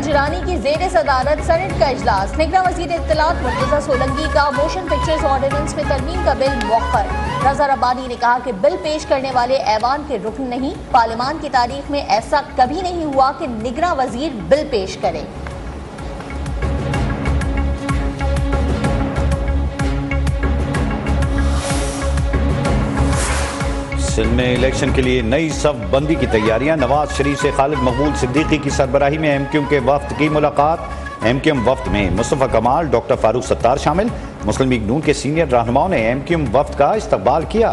अहमद जिलानी की जेर सदारत सेनेट का इजलास। निगरान वज़ीर इत्तलात मुर्तज़ा सोलंकी का मोशन पिक्चर्स ऑर्डिनेंस में तरमीम का बिल मौखर। रज़ा रब्बानी ने कहा कि बिल पेश करने वाले ऐवान के रुकन नहीं, पार्लियामान की तारीख में ऐसा कभी नहीं हुआ कि निगरान वज़ीर बिल पेश करे। सिंध में इलेक्शन के लिए नई सफ बंदी की तैयारियां। नवाज शरीफ से खालिद मकबूल सिद्दीकी की सरबराही में एमक्यूएम के वफ्द की मुलाकात। एमक्यूएम वफ्द में मुस्तफा कमाल, डॉक्टर फारूक सत्तार शामिल। मुस्लिम लीग नून के सीनियर रहनुमाओं ने एमक्यूएम वफ्द का इस्तकबाल किया।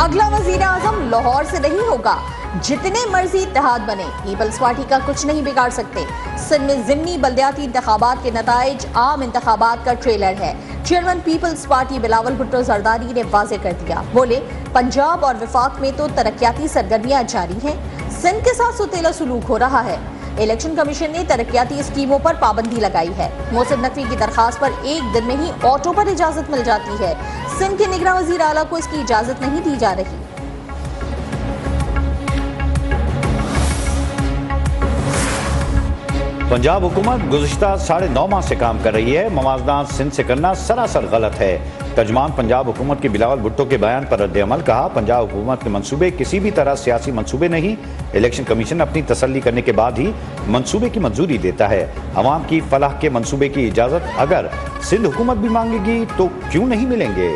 अगला वजीर आजम लाहौर से नहीं होगा, जितने मर्जी इत्तेहाद बने, पीपल्स पार्टी का कुछ नहीं बिगाड़ सकते। सिंध में ज़िमनी बल्दियाती इंतखाबात के नताइज आम इंतखाबात का ट्रेलर है। चेयरमैन पीपल्स पार्टी बिलावल भुट्टो जरदारी ने वाज़ेह कर दिया। बोले, पंजाब और वफाक में तो तरक्याती सरगर्मियां जारी हैं, सिंध के साथ सुतेला सुलूक हो रहा है। इलेक्शन कमीशन ने तरक्याती स्कीमों पर पाबंदी लगाई है। मोहसिन नकवी की दरखास्त पर एक दिन में ही ऑटो पर इजाजत मिल जाती है। सिंध के निगरान वज़ीर आला को इसकी इजाजत नहीं दी जा रही। पंजाब हुकूमत गुज़िश्ता 9.5 माह से काम कर रही है। मवाज़नात सिंध से करना सरासर गलत है। तर्जुमान पंजाब हुकूमत के बिलावल भुट्टो के बयान पर रद्द-ए-अमल। कहा, पंजाब हुकूमत के मंसूबे किसी भी तरह सियासी मंसूबे नहीं। इलेक्शन कमीशन अपनी तसल्ली करने के बाद ही मंसूबे की मंजूरी देता है। अवाम की फलाह के मंसूबे की इजाज़त अगर सिंध हुकूमत भी मांगेगी तो क्यों नहीं मिलेंगे।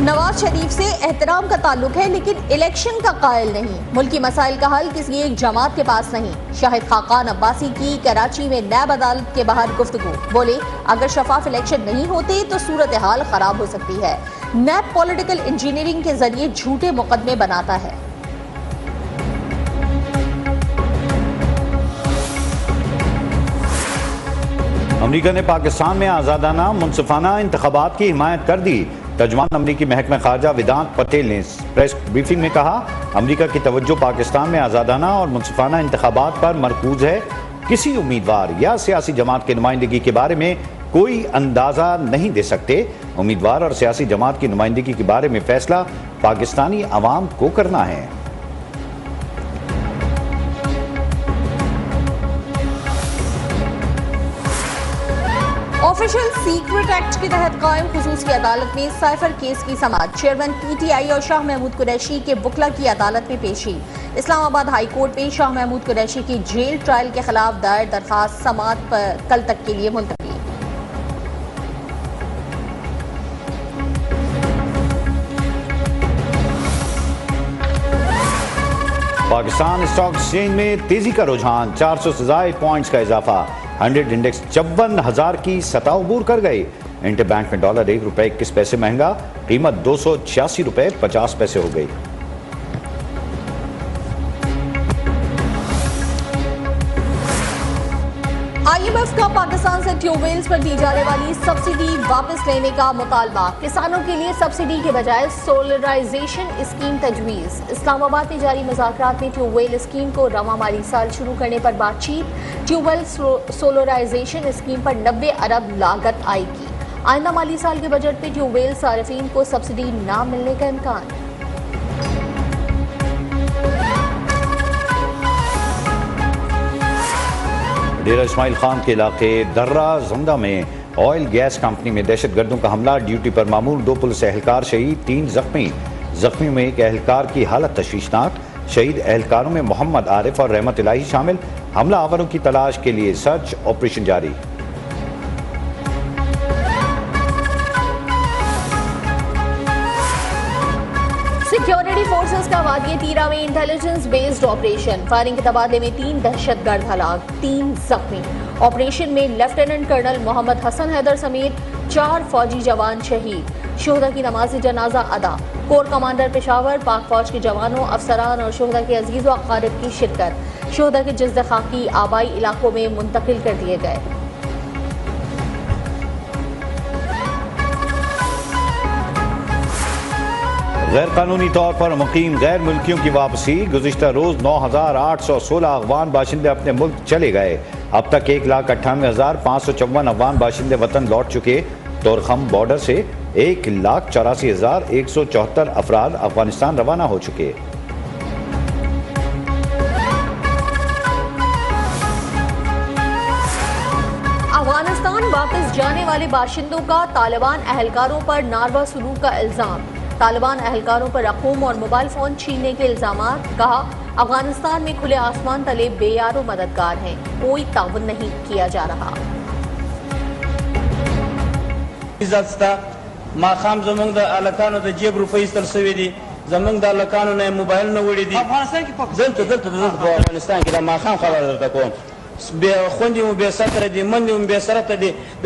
नवाज शरीफ से एहतराम का ताल्लुक है, लेकिन इलेक्शन का कायल नहीं। मुल्की मसाइल का हल किसी एक जमात के पास नहीं। शाहिद खाकान अब्बासी की कराची में नैब अदालत के बाहर गुफ्तगू। बोले, अगर शफाफ इलेक्शन नहीं होते तो सूरत हाल खराब हो सकती है। नैब पॉलिटिकल इंजीनियरिंग के जरिए झूठे मुकदमे बनाता है। अमरीका ने पाकिस्तान में आज़ादाना मुनसिफाना इंतखाबात की हिमायत कर दी। तर्जुमान अमरीकी महकमा खारजा वेदांत पटेल ने प्रेस ब्रीफिंग में कहा, अमरीका की तवज्जो पाकिस्तान में आज़ादाना और मुनसिफाना इंतखाबात पर मरकूज है। किसी उम्मीदवार या सियासी जमात की नुमाइंदगी के बारे में कोई अंदाज़ा नहीं दे सकते। उम्मीदवार और सियासी जमात की नुमाइंदगी के बारे में फैसला पाकिस्तानी अवाम को करना है। ऑफिशियल सीक्रेट एक्ट के तहत कायम खुसूसी अदालत में साइफर केस की समाअत। चेयरमैन पीटीआई और शाह महमूद कुरैशी के वकला की अदालत में पेशी। इस्लामाबाद हाई कोर्ट में शाह महमूद कुरैशी की जेल ट्रायल के खिलाफ दायर दरखास्त समाअत पर कल तक के लिए मुलतवी। पाकिस्तान स्टॉक एक्सचेंज में तेजी का रुझान, 400 से ज़ायद पॉइंट्स का इजाफा। 100 इंडेक्स 54,000 की सतह अबूर कर गए। इंटरबैंक में डॉलर ₹1.21 महंगा, कीमत ₹286.50 हो गई। IMF का पाकिस्तान से ट्यूबवेल्स पर दी जाने वाली सब्सिडी वापस लेने का मुतालबा। किसानों के लिए सब्सिडी के बजाय सोलराइजेशन स्कीम तजवीज़। इस्लामाबाद में जारी मुज़ाकरात में ट्यूबवेल स्कीम को रवां माली साल शुरू करने पर बातचीत। ट्यूबवेल सोलराइजेशन स्कीम पर 90 अरब लागत आएगी। आइंदा माली साल के बजट में ट्यूबवेल सार्फिन को सब्सिडी न मिलने का इम्कान। डेरा इस्माइल खान के इलाके दर्रा जंदा में ऑयल गैस कंपनी में दहशतगर्दों का हमला। ड्यूटी पर मामूल 2 पुलिस एहलकार शहीद, 3 जख्मी। जख्मी में एक एहलकार की हालत तशवीशनाक। शहीद एहलकारों में मोहम्मद आरिफ और रहमत इलाही शामिल। हमला आवरों की तलाश के लिए सर्च ऑपरेशन जारी। सिक्योरिटी फोर्सेस का वादिये तीरा में इंटेलिजेंस बेस्ड ऑपरेशन। फायरिंग के तबादले में 3 दहशतगर्द हलाक, 3 जख्मी। ऑपरेशन में लेफ्टिनेंट कर्नल मोहम्मद हसन हैदर समेत 4 फौजी जवान शहीद। शोहदा की नमाज जनाजा अदा। कोर कमांडर पेशावर, पाक फौज के जवानों, अफसरान और शोहदा के अजीज़ व अकारिब की शिरकत। शोहदा के जज्द खाकी आबाई इलाकों में मुंतकिल कर दिए गए। गैर कानूनी तौर पर मुकीम गैर मुल्कियों की वापसी। गुज़िश्ता रोज 9,816 अफगान बाशिंदे अपने मुल्क चले गए। अब तक 1,98,554 अफगान बाशिंदे वतन लौट चुके। तोरखम बॉर्डर से 1,84,174 अफराद अफगानिस्तान रवाना हो चुके। अफगानिस्तान वापस जाने वाले बाशिंदों का तालिबान अहलकारों पर नारवा सलूक का इल्जाम। तालिबान अहलकारों पर रकूम और मोबाइल फोन छीनने के इल्जामात। कहा, अफगानिस्तान में खुले आसमान तले बेयारो मददगार हैं, कोई ताउन नहीं किया जा रहा। माखाम जमंग द अलकानो द जेब रुपए इस्तल सवेदी जमंग द अलकानो ने मोबाइल न वड़ी दी अफगानिस्तान की माखाम खबर दरता को बे खोंदी मु बे सत्र दी मंदी मु बे सरत दी द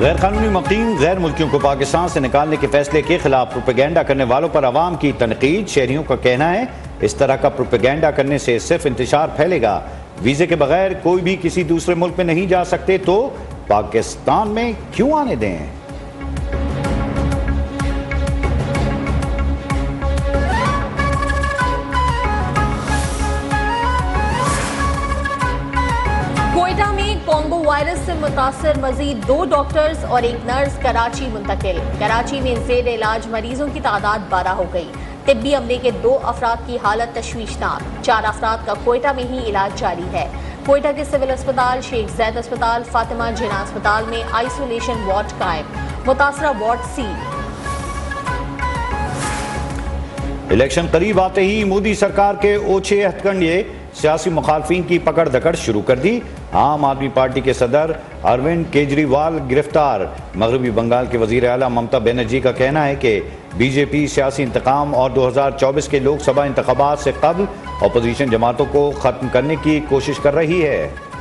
गैर कानूनी मुकीम गैर मुल्कियों को पाकिस्तान से निकालने के फैसले के खिलाफ प्रोपेगेंडा करने वालों पर आवाम की तनकीद। शहरियों का कहना है इस तरह का प्रोपेगेंडा करने से सिर्फ इंतशार फैलेगा। वीजे के बगैर कोई भी किसी दूसरे मुल्क में नहीं जा सकते तो पाकिस्तान में क्यों आने दें। कोयटा में कोंगो वायरस से मुतासर मजीद 2 डॉक्टर्स और एक नर्स कराची मुंतकिल। कराची में जेर इलाज मरीजों की तादाद 12 हो गई। तिब्बी अमले के 2 अफराद की हालत तशवीशनाक। 4 अफराद का कोयटा में ही इलाज जारी है। कोयटा के सिविल अस्पताल, शेख जैद अस्पताल, फातिमा जिना अस्पताल में आइसोलेशन वार्ड कायम। मुतासरा वार्ड सील। इलेक्शन करीब आते ही मोदी सरकार के ओछे हथकंडे सियासी मुखालफिन की पकड़ दकड़ शुरू कर दी। आम आदमी पार्टी के सदर अरविंद केजरीवाल गिरफ्तार। मगरबी बंगाल के वजीर आला ममता बनर्जी का कहना है कि बीजेपी सियासी इंतकाम और 2024 के लोकसभा इंतखाबात से कबल अपोजिशन जमातों को खत्म करने की कोशिश कर रही है।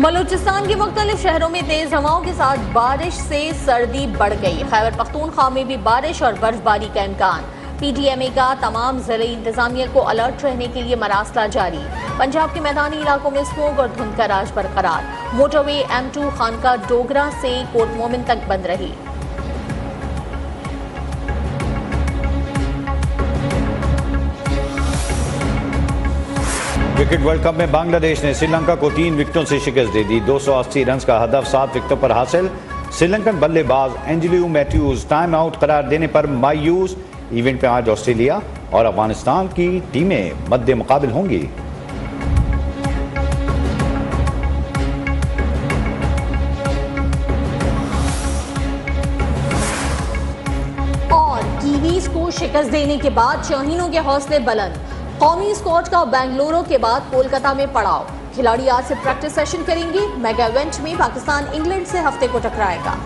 बलूचिस्तान के मुख्तलिफ शहरों में तेज हवाओं के साथ बारिश से सर्दी बढ़ गई। खैबर पख्तूनख्वा में भी बारिश और बर्फबारी का इम्कान। PTMA का तमाम ज़िले इंतजामिया को अलर्ट रहने के लिए मरासला जारी। पंजाब के मैदानी इलाकों में स्मोक और धुंध का राज बरकरार। मोटरवे M2 खानका डोगरा से कोट मोमिन तक बंद रही। क्रिकेट वर्ल्ड कप में बांग्लादेश ने श्रीलंका को 3 विकेटों से शिकस्त दे दी। 280 रन का हदफ 7 विकेटों पर हासिल। श्रीलंकन बल्लेबाज एंजेलियो मैथ्यूज टाइम आउट करार देने पर मायूस। इवेंट में आज ऑस्ट्रेलिया और अफगानिस्तान की टीमें मद्दे मुकाबिल होंगी। और कीवीज को शिकस्त देने के बाद शाहीनों के हौसले बुलंद। कौमी स्क्वाड का बेंगलुरु के बाद कोलकाता में पड़ाव। खिलाड़ी आज से प्रैक्टिस सेशन करेंगे। मेगा इवेंट में पाकिस्तान इंग्लैंड से हफ्ते को टकराएगा।